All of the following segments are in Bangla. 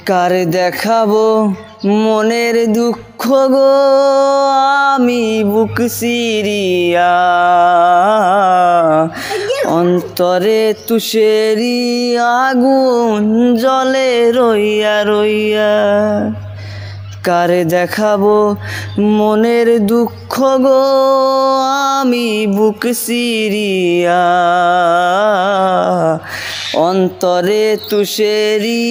কার দেখাবো মনের দুঃখ গো আমি বুক সিরিয়া অন্তরে তুষেরি আগুন জ্বলে রইয়া রইয়া। কার দেখাবো মনের দুঃখ গো আমি বুক সিরিয়া অন্তরে তুষেরি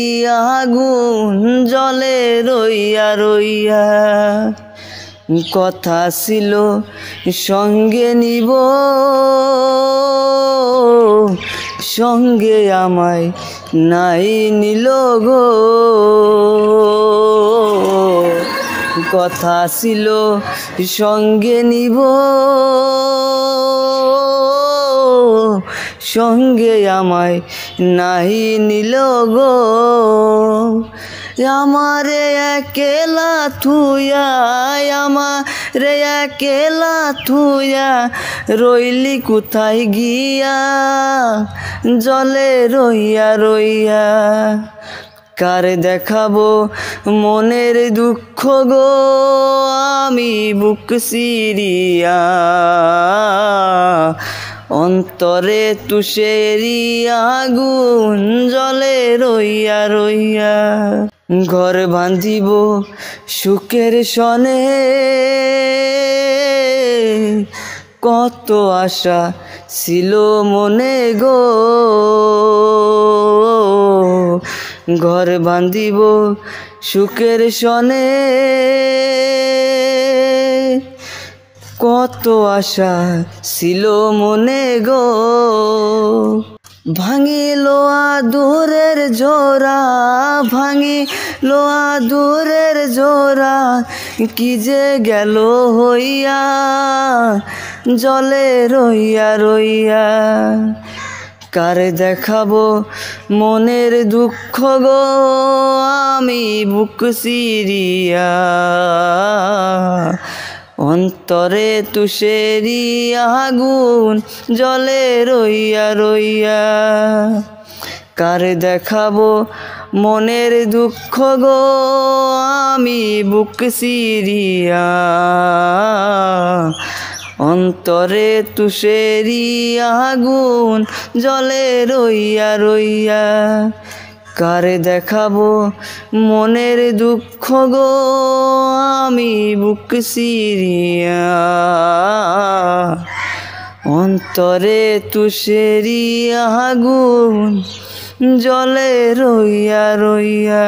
আগুন জ্বলে রইয়া রইয়া। কথা ছিল সঙ্গে নিব সঙ্গে আমায় নাই নিল গো। কথা ছিল সঙ্গে নিব সঙ্গে আমায় নাই নিল গো। আমারে একেলা থুয়া আমারে একেলা থুয়া রইলি কোথায় গিয়া জলে রইয়া রইয়া। কার দেখাবো মনের দুঃখ গো আমি বুক সিরিয়া অন্তরে তুষেরি আগুন জ্বলে রইয়া রইয়া। ঘর বাঁধিব সুখের সনে কত আশা ছিল মনে গো। ঘর বাঁধিব সুখের সনে কত আশা ছিল মনে গো। ভাঙিল আদুরের জোড়া ভাঙিল আদুরের জোড়া কি যে গেল হইয়া জলে রইয়া রইয়া। কার দেখাবো মনের দুঃখ গো আমি বুক সিরিয়া অন্তরে তুষেরি আগুন জ্বলে রইয়া রইয়া। কার দেখাবো মনের দুঃখ গো আমি বুক সিরিয়া অন্তরে তুষেরি আগুন জ্বলে রইয়া রইয়া। কার দেখাবো মনের দুঃখ গো আমি বুক সিরিয়া অন্তরে তুষেরি আগুন জ্বলে রইয়া রইয়া।